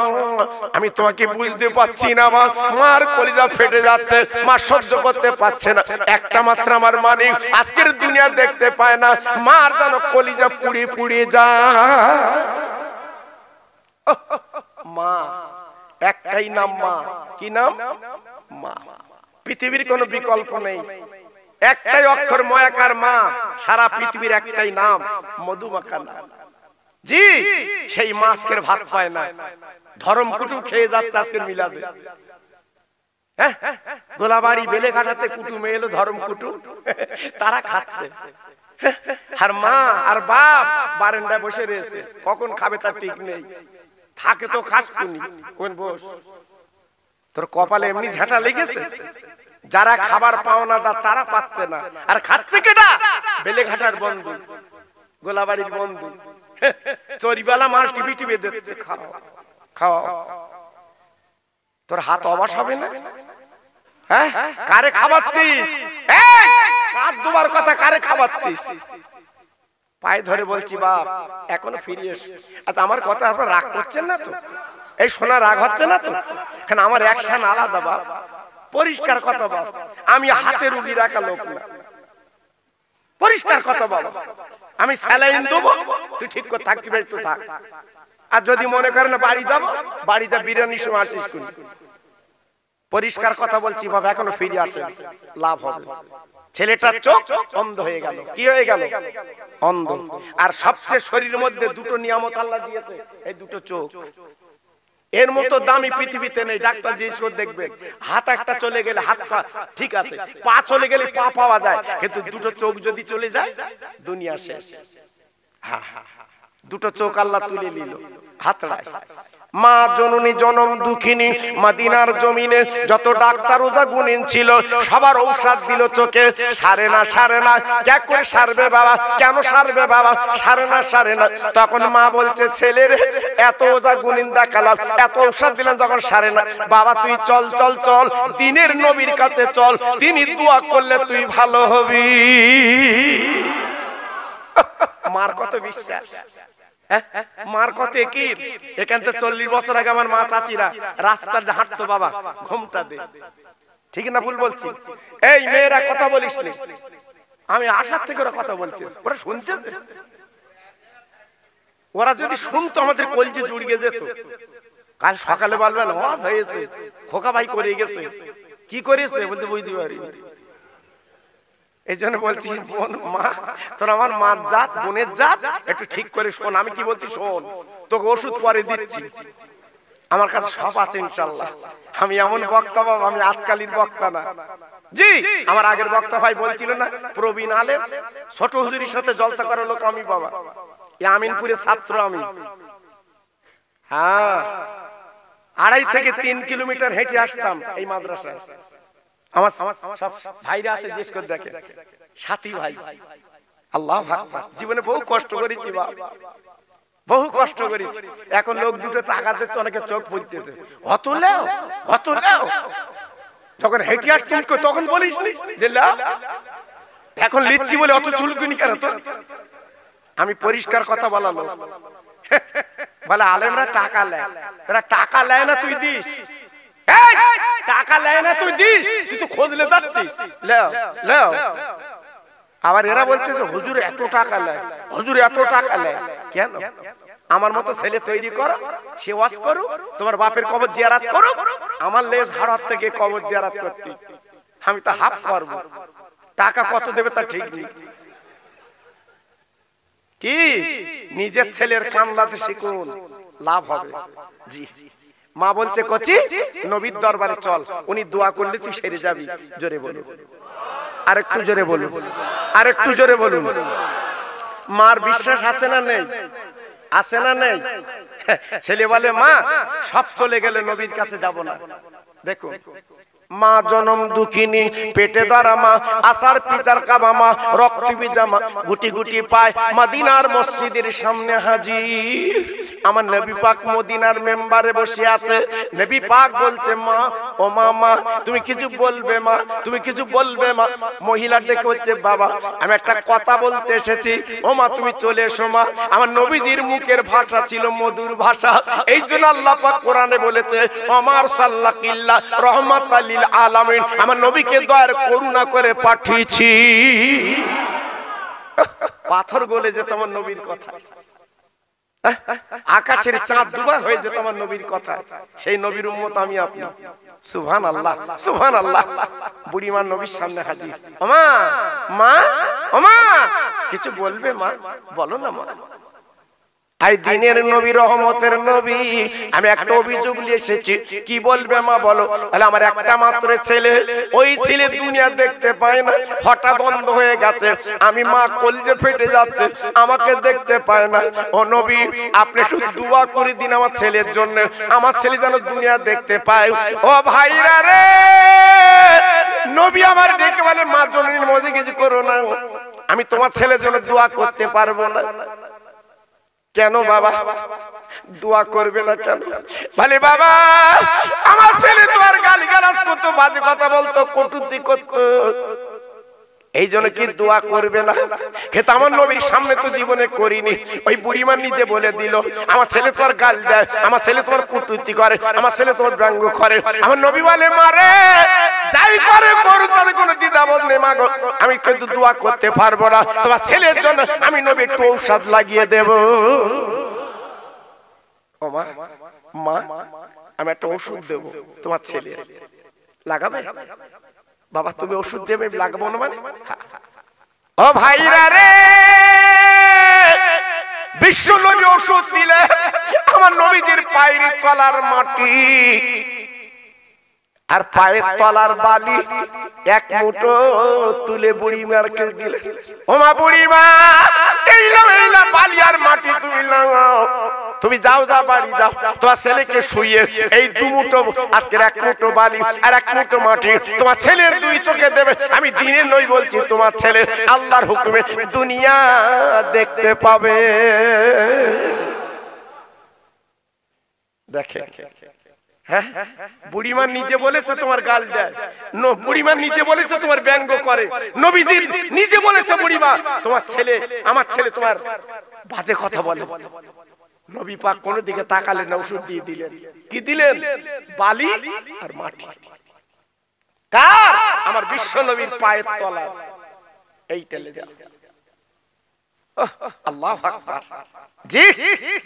আমি তোমাকে বুঝতে পাচ্ছি না মা। মার কলিজা ফেটে যাচ্ছে, মা সহ্য করতে পারছে না। একটা মাত্র আমার মানিক আজকের দুনিয়া দেখতে পায় না, মার যেন কলিজা পুড়িয়ে পুড়িয়ে যায়। মা একটাই নাম, মা কি নাম? মা। পৃথিবীর কোনো বিকল্প নেই, একটাই অক্ষর ময়াকার মা। সারা পৃথিবীর একটাই নাম, মধুমাখা নাম। জি সেই মা আজকের ভাত পায় না, ধরম কুটুম খেয়ে যাচ্ছে আজকের মিলাদে। গোলাবাড়ি বেলেঘাটাতে কুটুম এলো, ধরম কুটুম, তারা খাচ্ছে। আর মা আর বাপ বারান্দায় বসে রয়েছে, কখন খাবে তার ঠিক নেই। থাকে তো খাস কুনি, কোন বস তোর কপালে এমনি ঝাঁটা লেগেছে। যারা খাবার পাওনা দা তারা পাচ্ছে না, আর খাচ্ছে কেটা? বেলেঘাটার বন্ধু, গোলাবাড়ির বন্ধু, চরিবালা মাল টিপি টিপি দিচ্ছে, খাও খাও। তোর হাত অবাস হবে না? হ্যাঁ, কারে খাওয়াচ্ছিস? হাত দুবার কথা, কারে খাওয়াচ্ছিস? পায়ে ধরে বলছি, বাপ এখনো ফিরে এসো। আচ্ছা আমার কথা আপনারা রাগ করছেন না তো? এই শোনা রাগ হচ্ছে না তো? কারণ আমার অ্যাকশন আলাদা বাপ, পরিষ্কার কথা বাপ। আমি হাতে রুগী রাখা লোক না, পরিষ্কার কথা বাবা। আমি স্যালাইন দেবো, তুই ঠিক করে থাকতে পারিস তো থাক। আর যদি মনে করেন বাড়ি যাবো, বাড়ি যা বিরিয়ানির সময় আসিস কোন। পরিষ্কার কথা বলছি বাবা, এখনো ফিরে আসে, লাভ হবে। ছেলেটার চোখ অন্ধ হয়ে গেল। কি হয়ে গেল? অন্ধ। আর সবচেয়ে শরীরের মধ্যে দুটো নিয়ামত আল্লাহ দিয়েছে, এই দুটো চোখ। এর মতো দামি পৃথিবীতে নেই। ডাক্তার জিজ্ঞেস করে দেখবেন, হাত একটা চলে গেলে হাত পা ঠিক আছে, পা চলে গেলে পা পাওয়া যায়, কিন্তু দুটো চোখ যদি চলে যায় দুনিয়া শেষ। দুটো চোখ আল্লাহ তুলে নিল হাতড়ায়। মা জননী জনম দুঃখিনী, মদিনার জমিনে যত ডাক্তার ওজা গুণিন ছিল, সবার ঔষধ দিল চোখে, সারে না সারে না। কে করে সারবে বাবা? কেন সারবে বাবা? সারে না সারে না। তখন মা বলছে, ছেলের এত ওজা গুণিন দেখালাম, এত ঔষধ দিলাম, যখন সারে না, বাবা তুই চল চল চল, দিনের নবীর কাছে চল, তিনি দোয়া করলে তুই ভালো হবি। মার কত বিশ্বাস, মার কথা কি? এখান থেকে 40 বছর আগে আমার মা চাচিরা রাস্তায় হাঁটতো, বাবা ঘুমটা দে, ঠিক না ভুল বলছি? এই মেয়েরা কথা বলিস নি, আমি আশার থেকে ওরা কথা বলতে, ওরা শুনতে, ওরা যদি শুনতো আমাদের কলজে জুড়িয়ে যেত। কাল সকালে বলবেন ওয়াজ হয়েছে, খোকা ভাই করে গেছে, কি করেছে বলতে বুঝতে পারি। এই জন্য বলছি, মা তোর আমার মার জাত, বোনের জাত, একটু ঠিক করে শোন। আমি কি বলছি শোন, তোকে ওষুধ পরে দিচ্ছি, আমার কাছে সব আছে ইনশাআল্লাহ। আমি এমন বক্তা বাবা, আমি আজকালের বক্তা না। জি, আমার আগের বক্তা ভাই বলছিল না, প্রবীণ আলেম, ছোট হুজুরির সাথে জলসা করার লোক আমি বাবা। আমিনপুরের ছাত্র আমি। হ্যাঁ, 2.5 থেকে 3 কিলোমিটার হেঁটে আসতাম এই মাদ্রাসায়। আমার সব ভাইরা আছে, জিজ্ঞেস করে দেখে, সাথী ভাই। আল্লাহু আকবার। জীবনে বহু কষ্ট করেছি বাবা, বহু কষ্ট করেছি। এখন লোক দুটো টাকা দিচ্ছে, অনেকে চোখ ফুলতেছে, অত লাও অত লাও। যখন হেঁটে আসতাম তখন বলিস যে লাও, এখন লিচ্ছি বলে অত চুলকুনি কেন তোর? আমি পরিষ্কার কথা বলালো, বলে আলেমরা টাকা নেয়, এরা টাকা নেয় না তুই দিস, টাকা নেয় না তুই দিস, তুই তো খোঁজলে যাচ্ছিস, লাও লাও। আবার এরা বলতেছে হুজুর এত টাকা নেয়, হুজুর এত টাকা নেয় কেন? আমার মতো ছেলে তৈরি করো, সে ওয়াজ করো, তোমার বাপের কবর জিয়ারত করো, আমার লেজ হাড়ার থেকে কবর জিয়ারত করতে আমি তো হাফ করব। টাকা কত দেবে তা ঠিক নেই। কি নিজের ছেলের কামলাতে শিখুন, লাভ হবে। জি, মা বলছে কচি নবীর দরবারে চল, উনি দোয়া করলে তুই সেরে যাবি। জোরে বলুন, আরেকটু জোরে বলুন, আরেকটু জোরে বলুন। মার বিশ্বাস আছে না নেই? আছে না নেই? ছেলে বলে মা সব চলে গেলে নবীর কাছে যাব না। দেখো, মা জনম দুঃখিনী, পেটে ধরা মা, আসার পিচার কাবা মা, রক্ত বিজামা, গুটি গুটি পায় মদিনার মসজিদের সামনে হাজির। আমার নবী পাক মদিনার মেম্বারে বসে আছে। নবী পাক বলছে মা, ও মা, মা তুমি কিছু বলবে মা, তুমি কিছু বলবে মা। মহিলা ডেকে হচ্ছে বাবা আমি একটা কথা বলতে এসেছি। ও মা তুমি চলে এসো মা। আমার নবীজির মুখের ভাষা ছিল মধুর ভাষা, এই জন্য আল্লাহ পাক কোরআনে বলেছে আমার সাল্লাকিল্লা রহমাতাল লিল আলামিন, আমার নবীকে দয়ার করুণা করে পাঠিয়েছি। পাথর গলে যেত আমার নবীর কথা, আকাশের চাঁদ দুবা হয়ে যেত আমার নবীর কথা। সেই নবীর উম্মত আমি আপনি। সুবহানাল্লাহ, সুবহানাল্লাহ। বুড়িমার নবীর সামনে হাজির। ওমা, মা, ওমা কিছু বলবে মা? বলো না মা। আই দিনের নবী, রহমতের নবী, আমি একটা অভিযোগ নিয়ে এসেছি। কি বলবে মা বলো? তাহলে আমার একটা মাত্র ছেলে, ওই ছেলে দুনিয়া দেখতে পায় না, হঠাৎ অন্ধ হয়ে গেছে। আমি মা কলিজে ফেটে যাচ্ছে, আমাকে দেখতে পায় না। ও নবী আপনি একটু দোয়া করে দিন আমার ছেলের জন্য, আমার ছেলে যেন দুনিয়া দেখতে পায়। ও ভাইরা রে, নবী আমার ডেকে বলে মা জননীর মধ্যে কিছু করো না, আমি তোমার ছেলের জন্য দোয়া করতে পারবো না। কেন বাবা দোয়া করবে না কেন? বলে বাবা আমার ছেলে তোমার গালিগালাজ করতো, বাজে কথা বলতো, কটূক্তি করতো, এই জন্য কি দোয়া করবে না? কিন্তু আমার নবীর সামনে তো জীবনে করিনি। ওই বুড়িমা নিজে বলে দিল আমার ছেলে তোমার গাল দেয়, আমার ছেলে তোমার কটূক্তি করে, আমার ছেলে তোমার ব্যঙ্গ করে। আমার নবী বলে মারে যাই করে করুক, তাদের কোনো দ্বিধাবোধ নেই মা গো, আমি কিন্তু দোয়া করতে পারবো না, তোমার ছেলের জন্য আমি নবী একটু ঔষধ লাগিয়ে দেব। ও মা, মা আমি একটা ওষুধ দেব, তোমার ছেলে লাগাবে? বাবা তুমি ওষুধ দেবে, লাগাবো না মানে? ও ভাইরা রে, বিশ্ব নবী ওষুধ দিলে আমার নবীজির পায়ের তলার মাটি আর পায়ের তলার বালি এক মুঠো তুলে বুড়িমারকে দিলে। ও মা বুড়িমা এই না বালি আর মাটি তুমি নাও, তুমি যাও, যা বাড়ি যাও, তোমার ছেলেকে শুইয়ে এই দুমুঠো আজকের এক মুঠো বালি আর এক মুঠো মাটি তোমার ছেলের দুই চোখে দেবে। আমি দিনে নই বলছি, তোমার ছেলে আল্লাহর হুকুমে দুনিয়া দেখতে পাবে। দেখে হ্যাঁ, বুড়িমা নিজে বলেছে তোমার গাল দেয়, বুড়িমা নিজে বলেছে তোমার ব্যঙ্গ করে, নবীজি নিজে বলেছে বুড়িমা তোমার ছেলে, আমার ছেলে তোমার বাজে কথা বলে। নবী পাক কোন দিকে তাকালেন না, ওষুধ দিয়ে দিলেন। কি দিলেন? বালি আর মাটি। কার? আমার বিশ্ব নবীর পায়ের তলা। এইটা লেগে আল্লাহু আকবার। জি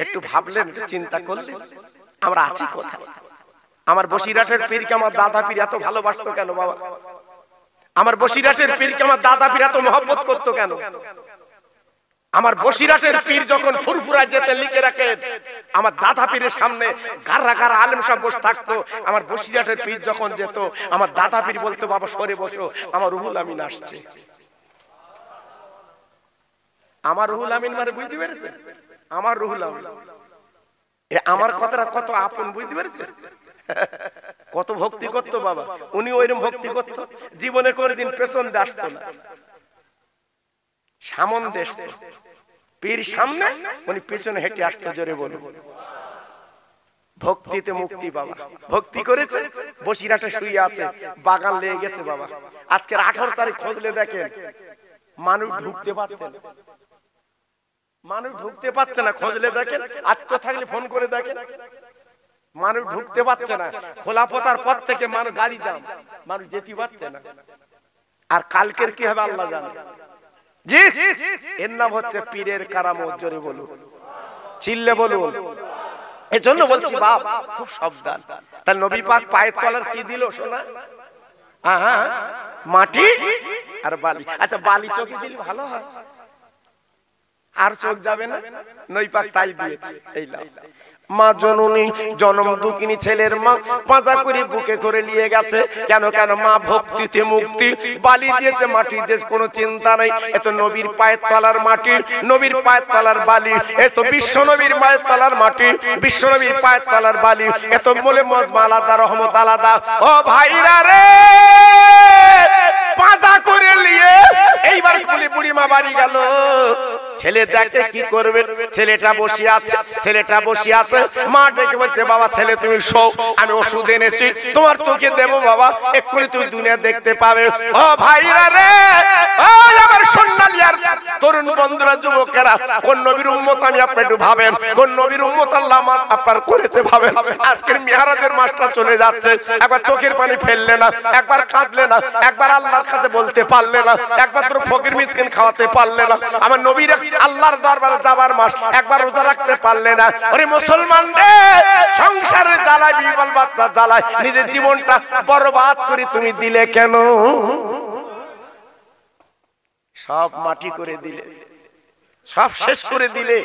একটু ভাবলেন, একটু চিন্তা করলেন আমরা আছি কোথায়? আমার বসিরহাটের পীরকে আমার দাদা পীর এত ভালোবাসতো কেন বাবা? আমার বসিরহাটের পীরকে আমার দাদা পীর এত মহব্বত করতো কেন? আমার বসিরহাটের পীর যখন ফুরফুরা যেতে লিখে রাখেন, আমার দাদা পীরের সামনে গারা গারা আলেম সাহেব বসে থাকতো। আমার বসিরহাটের পীর যখন যেত, আমার দাদা পীর বলতো, বাবা সরে বসো, আমার রুহুল আমিন আসছে। আমার রুহুল আমিন মানে বুঝতে পেরেছেন? আমার রুহুল আমিন, আমার কথাটা কত আপন, বুঝতে পেরেছেন? কত ভক্তি করতো বাবা, উনি ওইরকম ভক্তি করতো, জীবনে কোনদিন পেছন দিয়ে আসতো না, সামন দেশ পীর সামনে, উনি পেছনে হেঁটে আসতো। জোরে বলুন। ভক্তিতে মুক্তি বাবা, ভক্তি করেছে, বসিরহাটে শুয়ে আছে, বাগান লেগে গেছে বাবা। আজকের 18 তারিখ খুঁজলে দেখেন মানুষ ঢুকতে পারছে না, মানুষ ঢুকতে পারছে না, খুঁজলে দেখেন, আত্ম থাকলে ফোন করে দেখেন, মানুষ ঢুকতে পারছে না। খোলা পতার পর থেকে মানুষ গাড়ি জাম, মানুষ যেতে পারছে না। আর কালকের কি হবে আল্লাহ জানে। জি, এর নাম হচ্ছে পীরের কারামত। জোরে বলুন, চিল্লে বলুন। এজন্য বলছি বাপ, খুব সাবধান। তাহলে নবী পাক পায়ের তলার কি দিল সোনা? মাটি আর বালি। আচ্ছা, বালি চোখে দিলে ভালো হয়, আর চোখ যাবে না? নবী পাক তাই দিয়েছে। এই লাভ। মা জননী জনম দুঃখিনী ছেলের মা পাঁজা করে বুকে করে নিয়ে গেছে। কেন? কেন মা ভক্তিতে মুক্তি, বালি দিয়েছে, মাটি দিয়েছে, কোনো চিন্তা নাই। এত নবীর পায়ের তলার মাটি, নবীর পায়ের তলার বালি, এত বিশ্ব নবীর পায়ের তলার মাটি, বিশ্ব নবীর পায়ের তলার বালি, এত বলে মজমা আলাদা, রহমত আলাদা। ও ভাইরা রে, পাঁজা করে নিয়ে এইবার কুলি বুড়ি মা বাড়ি গেল। ছেলে দেখে কি করবে, ছেলেটা বসে আছে, ছেলেটা বসে আছে। মা ডেকে বলছে, বাবা ছেলে তুমি শো, আমি ওষুধ এনেছি, তোমার চোখে দেবো বাবা, এক্ষুনি তুমি দুনিয়া দেখতে পাবে। ও ভাইরা রে, ও আমার সোনালিয়ার তরুণ বন্ধুরা, যুবকেরা, কোন নবীর উম্মত আমি আপনি একটু ভাবেন, কোন নবীর উম্মত আল্লাহ আপনার করেছে ভাবেন। আজকের মিহরাজের মাসটা চলে যাচ্ছে, একবার চোখের পানি ফেললে না, একবার কাঁদলে না, একবার আল্লাহর কাছে বলতে পারলে না, একবার তোর ফকির মিসকিন খাওয়াতে পারলে না। আমার নবীর আল্লাহর দরবারে যাবার মাস, একবার রোজা রাখতে পারলে না। ওরে মুসলমান রে, সংসারের জ্বালায়, বিবাল বাচ্চা জ্বালায় নিজের জীবনটা বরবাদ করে তুমি দিলে কেন? সব মাটি করে দিলে, সব শেষ করে দিলে।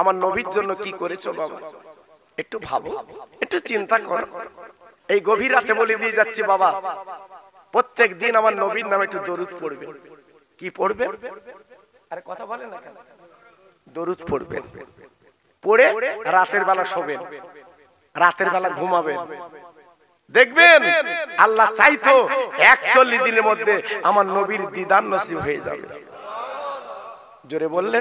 আমার নবীর জন্য কি করেছো বাবা? একটু ভাবো, একটু চিন্তা করো। এই গভীর রাতে বলে দিয়ে যাচ্ছি বাবা, প্রত্যেক দিন আমার নবীর নামে একটু দরুদ পড়বে। কি পড়বে? আরে কথা বলে না কেন? দরুদ পড়বেন, পড়ে রাতের বেলা শোবেন, রাতের বেলা ঘুমাবেন। দেখবেন আল্লাহ চাইতো 41 দিনের মধ্যে আমার নবীর দিদার নসিব হয়ে যাবে। জোরে বললেন।